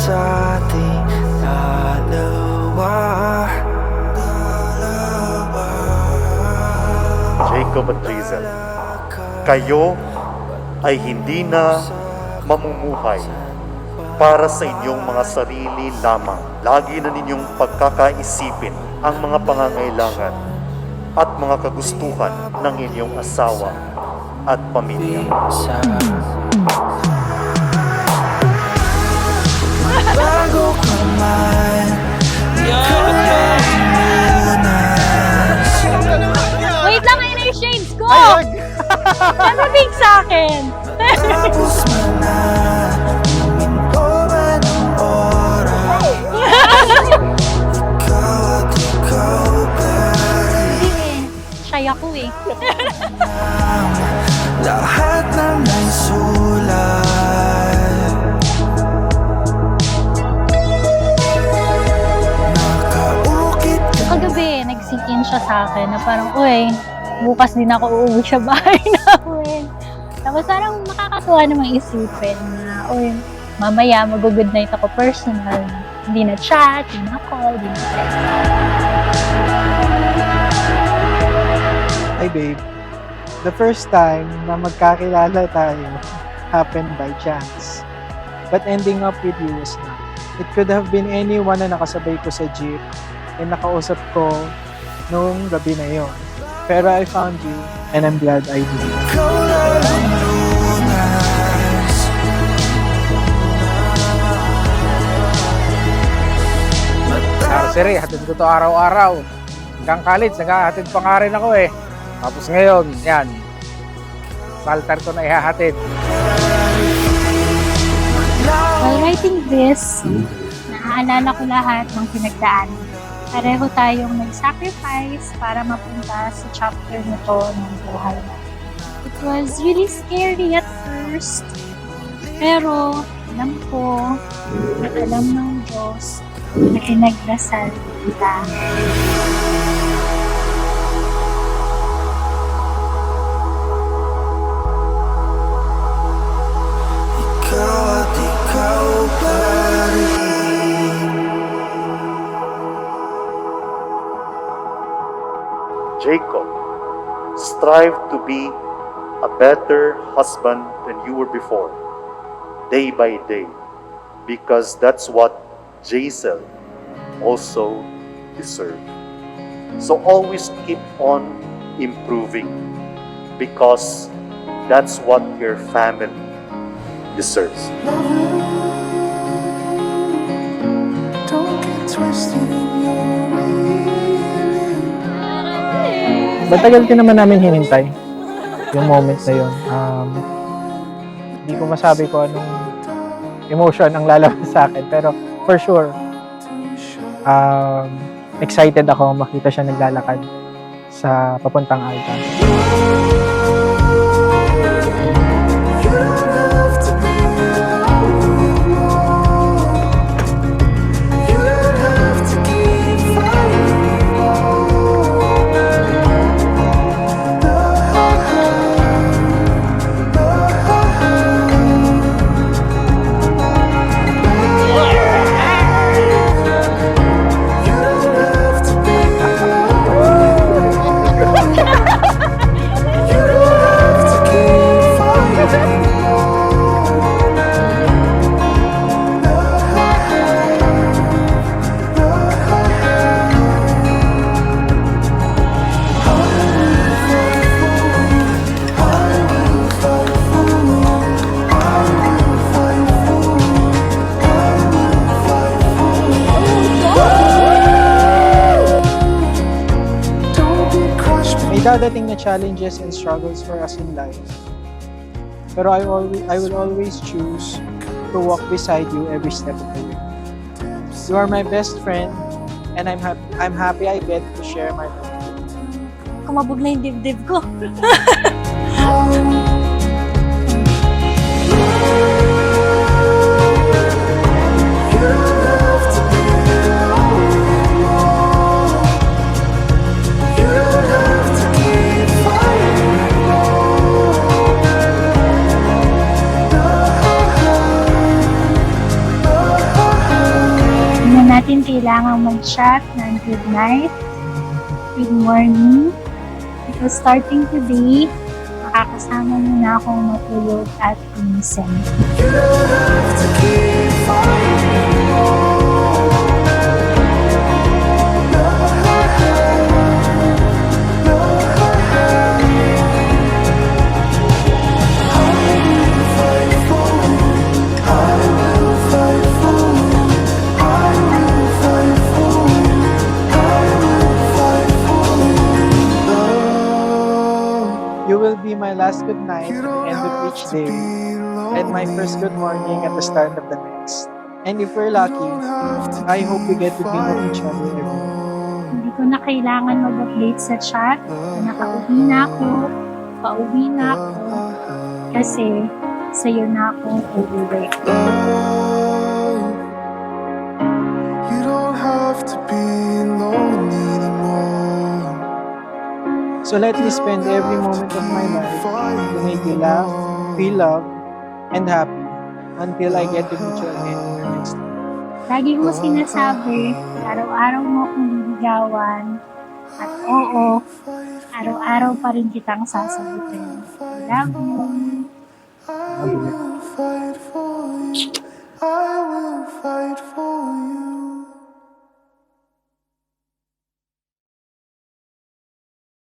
sa ating dalawa. Jacob at Hazel, kayo ay hindi na mamumuhay para sa inyong mga sarili lamang. Lagi na ninyong pagkakaisipin ang mga pangangailangan at mga kagustuhan ng inyong asawa at pamilya. Bago ka man, ikaw lang lunas. Wait lang, ayun na yung shades ko! Never big sa akin! Tapos mo na, huminto man ang oras. Ikaw at ikaw pa rin. Hindi eh, shy ako eh. Lahat ng may sulat. Nakaukit ka. Kagabi, nag-sink in siya sa akin na parang, uy, bukas din ako uuwi sa bahay namin. Tapos parang makakatuwa namang isipin na, uy, mamaya mag-good night ako personal. Hindi na chat, hindi na call, hindi na text. Hi babe, the first time na magkakilala tayo happened by chance. But ending up with you was not. It could have been anyone na nakasabay ko sa jeep and nakausap ko noong gabi na yon. Pero I found you and I'm glad I did. Ikaw lang ang lunas. Siri, hatid ko to araw-araw. Hanggang college, naghahatid pa nga rin ako eh. Tapos ngayon, yan. Saltar ko na ihahatid. While writing this, naaalala ko lahat ng pinagdaan. Pareho tayong nag-sacrifice para mapunta sa chapter na to ng buhay natin. It was really scary at first. Pero alam ko at alam ng Diyos na pinagdasal kita. Ikaw at ikaw pa rin. Jacob, strive to be a better husband than you were before, day by day, because that's what Jazel also deserved. So always keep on improving, because that's what your family deserves. Don't get twisted in your way. Matagal din naman namin hinintay yung moment na yun. Hindi ko masabi ko anong emotion ang lalabas sa akin. Pero for sure, excited ako makita siya naglalakad sa papuntang altar. Dadating na challenges and struggles for us in life. Pero I will always choose to walk beside you every step of the way. You are my best friend, and I'm happy I get to share my life. Kumabog na yung dibdib ko. natin kailangang mag-chat ng good night, good morning. Because starting today, makakasama mo na akong matulog at gumising. You don't have to keep fighting on. You will be my last good night at the end of each day, and my first good morning at the start of the next. And if we're lucky, I hope we get to be with each other every day. Hindi ko na kailangan mag-update sa chat. Nakauwi na ako, pauwi na ako, kasi sa'yo na ako uuwi. You don't have to be lonely anymore. So let me spend every moment of my life to make you laugh, feel loved, and happy until I get to meet you again in your next life. Lagi mo sinasabi, araw-araw mo akong liligawan. At oo, araw-araw pa rin kitang sasagutin. I love you. I will fight for you. I will fight for you.